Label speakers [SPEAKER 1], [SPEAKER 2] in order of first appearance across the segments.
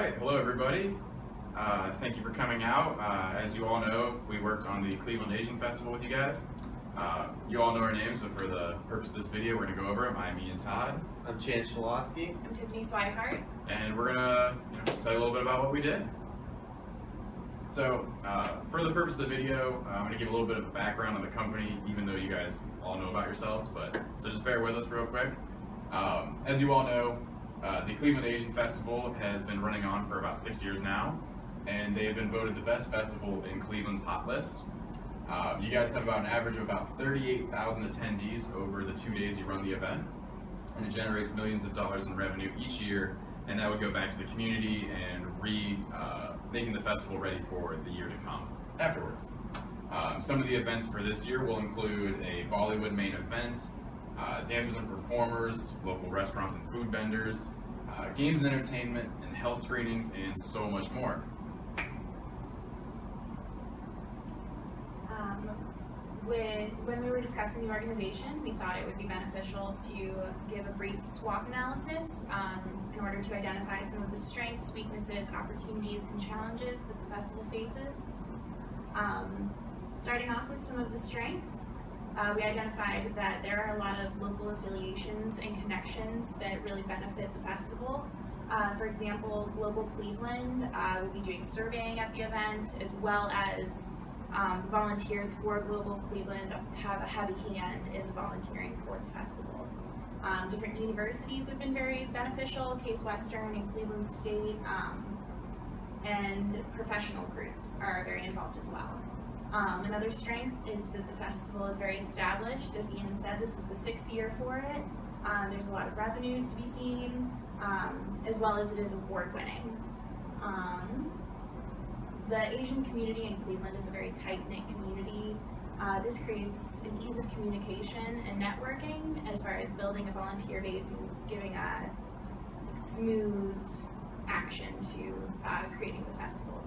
[SPEAKER 1] right, hello everybody. Thank you for coming out. As you all know, we worked on the Cleveland Asian Festival with you guys. You all know our names, but for the purpose of this video, we're going to go over them. I'm Todd.
[SPEAKER 2] I'm Shalosky.
[SPEAKER 3] I'm Tiffany, Swihart.
[SPEAKER 1] And we're going to tell you a little bit about what we did. So, for the purpose of the video, I'm going to give a little bit of a background on the company, even though you guys all know about yourselves, so just bear with us real quick. As you all know, the Cleveland Asian Festival has been running on for about 6 years now, and they have been voted the best festival in Cleveland's hot list. You guys have about an average of about 38,000 attendees over the 2 days you run the event, and it generates millions of dollars in revenue each year, and that would go back to the community and making the festival ready for the year to come afterwards. Some of the events for this year will include a Bollywood main event, dancers and performers, local restaurants and food vendors, games and entertainment, and health screenings, and so much more.
[SPEAKER 3] When we were discussing the organization, we thought it would be beneficial to give a brief SWOT analysis in order to identify some of the strengths, weaknesses, opportunities, and challenges that the festival faces. Starting off with some of the strengths, we identified that there are a lot of local affiliations and connections that really benefit the festival. For example, Global Cleveland will be doing surveying at the event, as well as volunteers for Global Cleveland have a heavy hand in the volunteering for the festival. Different universities have been very beneficial, Case Western and Cleveland State, and professional groups are very involved as well. Another strength is that the festival is very established. As Ian said, this is the 6th year for it. There's a lot of revenue to be seen, as well as it is award-winning. The Asian community in Cleveland is a very tight-knit community. This creates an ease of communication and networking as far as building a volunteer base and giving a smooth action to creating the festival.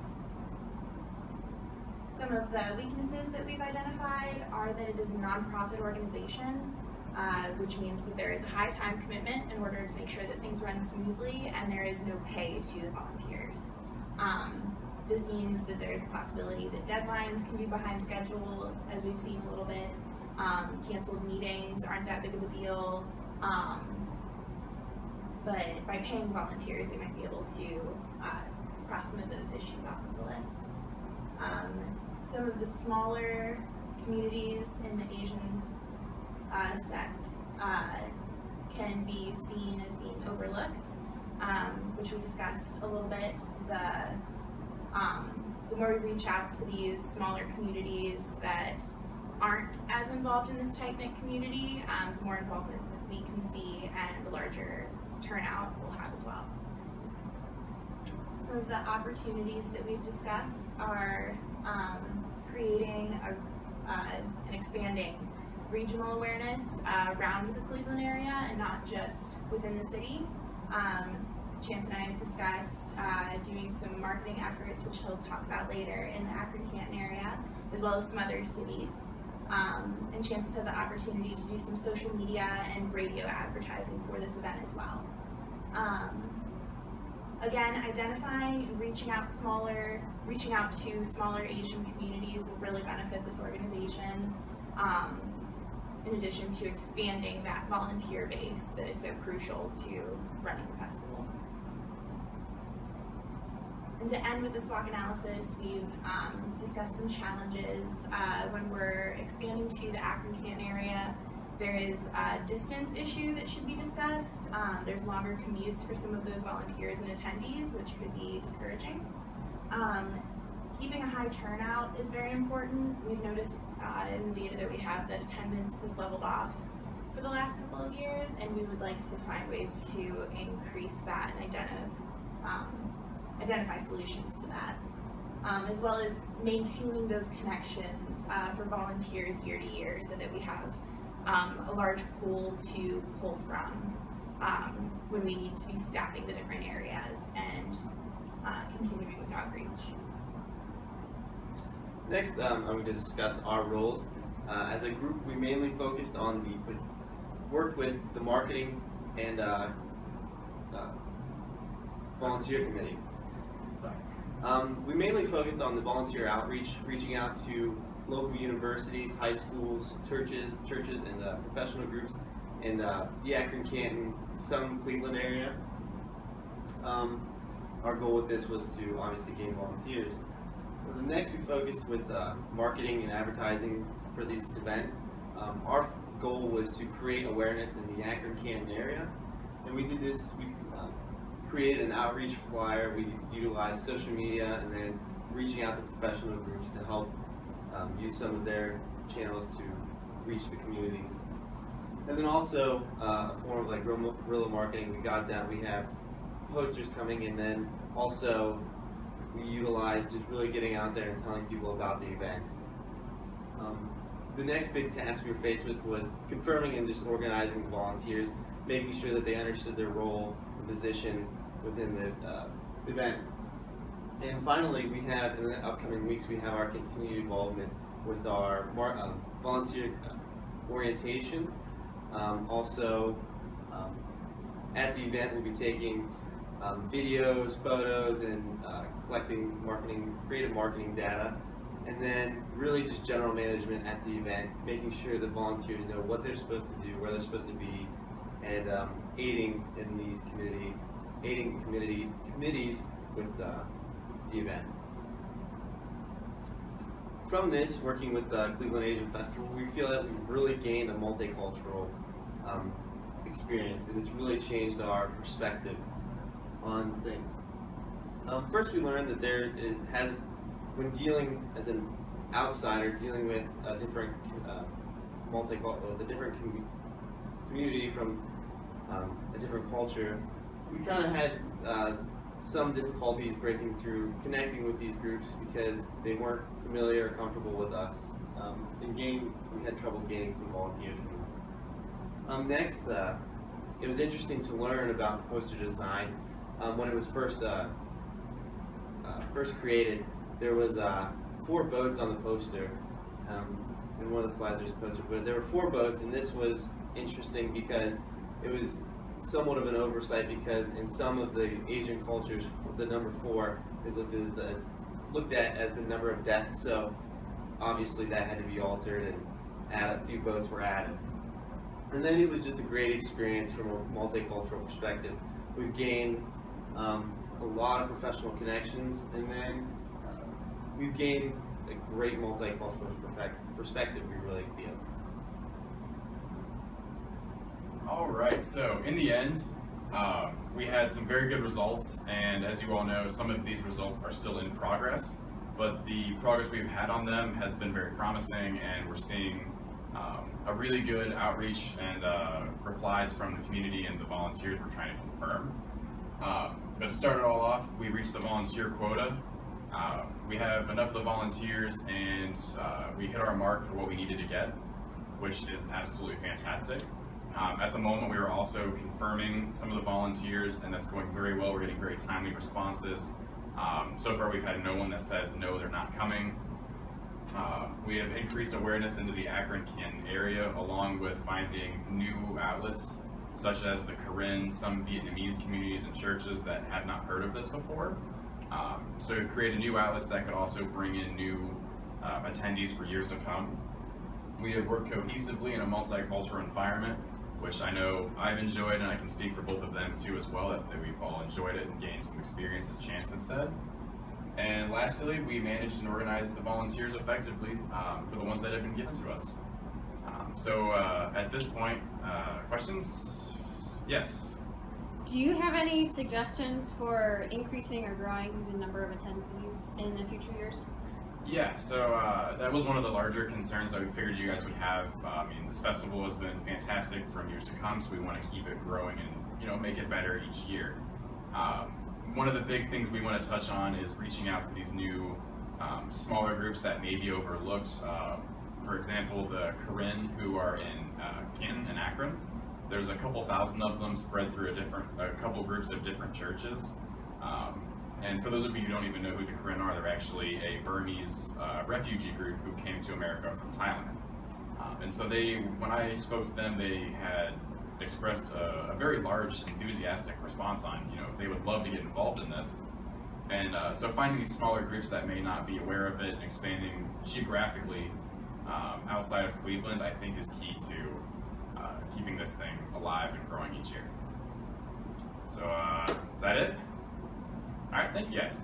[SPEAKER 3] Some of the weaknesses that we've identified are that it is a nonprofit organization, which means that there is a high time commitment in order to make sure that things run smoothly, and there is no pay to the volunteers. This means that there's a possibility that deadlines can be behind schedule, as we've seen a little bit. Canceled meetings aren't that big of a deal, but by paying volunteers, they might be able to cross some of those issues off of the list. Some of the smaller communities in the Asian sect can be seen as being overlooked, which we discussed a little bit. The more we reach out to these smaller communities that aren't as involved in this tight-knit community, the more involvement that we can see and the larger turnout we'll have as well. Some of the opportunities that we've discussed are creating and expanding regional awareness around the Cleveland area and not just within the city. Chance and I have discussed doing some marketing efforts, which he'll talk about later, in the Akron-Canton area, as well as some other cities. And Chance has had the opportunity to do some social media and radio advertising for this event as well. Again, identifying and reaching out to smaller Asian communities will really benefit this organization, in addition to expanding that volunteer base that is so crucial to running the festival. And to end with the SWOT analysis, we've discussed some challenges. When we're expanding to the Akron-Canton area, there is a distance issue that should be discussed. There's longer commutes for some of those volunteers and attendees, which could be discouraging. Keeping a high turnout is very important. We've noticed in the data that we have that attendance has leveled off for the last couple of years, and we would like to find ways to increase that and identify solutions to that, as well as maintaining those connections for volunteers year to year so that we have a large pool to pull from when we need to be staffing the different areas and continuing with outreach.
[SPEAKER 2] Next, I'm going to discuss our roles. As a group, we mainly focused on worked with the marketing and volunteer committee. We mainly focused on the volunteer outreach, reaching out to local universities, high schools, churches, and professional groups in the Akron-Canton, some Cleveland area. Our goal with this was to obviously gain volunteers. The next, we focused with marketing and advertising for this event. Our goal was to create awareness in the Akron-Canton area, and we did this. We created an outreach flyer. We utilized social media, and then reaching out to professional groups to help use some of their channels to reach the communities. And then also a form of like guerrilla marketing. We have posters coming, and then also we utilized just really getting out there and telling people about the event. The next big task we were faced with was confirming and just organizing the volunteers, making sure that they understood their role and position within the event. And finally, we have, in the upcoming weeks, we have our continued involvement with our volunteer orientation. Also, at the event, we'll be taking videos, photos, and collecting creative marketing data. And then really just general management at the event, making sure that volunteers know what they're supposed to do, where they're supposed to be, and aiding in these committees with the event. From this, working with the Cleveland Asian Festival, we feel that we've really gained a multicultural experience, and it's really changed our perspective on things. First, we learned that when dealing as an outsider, dealing with a different community from a different culture, we kind of had some difficulties breaking through, connecting with these groups because they weren't familiar or comfortable with us. We had trouble gaining some volunteers from this. Next, it was interesting to learn about the poster design. When it was first created, there was 4 boats on the poster. In one of the slides there's a poster, but there were 4 boats, and this was interesting because it was somewhat of an oversight, because in some of the Asian cultures, the number 4 is looked at as the number of deaths, so obviously that had to be altered, and a few boats were added. And then it was just a great experience from a multicultural perspective. We've gained a lot of professional connections, and then we've gained a great multicultural perspective, we really feel.
[SPEAKER 1] All right, so in the end, we had some very good results, and as you all know, some of these results are still in progress, but the progress we've had on them has been very promising, and we're seeing a really good outreach and replies from the community and the volunteers we're trying to confirm. But to start it all off, we reached the volunteer quota. We have enough of the volunteers, and we hit our mark for what we needed to get, which is absolutely fantastic. At the moment, we are also confirming some of the volunteers, and that's going very well. We're getting very timely responses. So far, we've had no one that says, no, they're not coming. We have increased awareness into the Akron-Canton area, along with finding new outlets, such as the Korean, some Vietnamese communities and churches that have not heard of this before. So we've created new outlets that could also bring in new attendees for years to come. We have worked cohesively in a multicultural environment, which I know I've enjoyed, and I can speak for both of them too as well, that we've all enjoyed it and gained some experience, as Chance had said. And lastly, we managed and organized the volunteers effectively for the ones that have been given to us. So at this point, questions? Yes?
[SPEAKER 4] Do you have any suggestions for increasing or growing the number of attendees in the future years?
[SPEAKER 1] Yeah, so that was one of the larger concerns that we figured you guys would have. I mean, this festival has been fantastic for years to come, so we want to keep it growing and make it better each year. One of the big things we want to touch on is reaching out to these new smaller groups that may be overlooked. For example, the Korean, who are in Canton and Akron. There's a couple thousand of them spread through a couple groups of different churches. And for those of you who don't even know who the Korean are, they're actually a Burmese refugee group who came to America from Thailand. And so when I spoke to them, they had expressed a very large, enthusiastic response on, they would love to get involved in this. And so finding these smaller groups that may not be aware of it and expanding geographically outside of Cleveland, I think is key to keeping this thing alive and growing each year. So is that it? All right, thank you guys.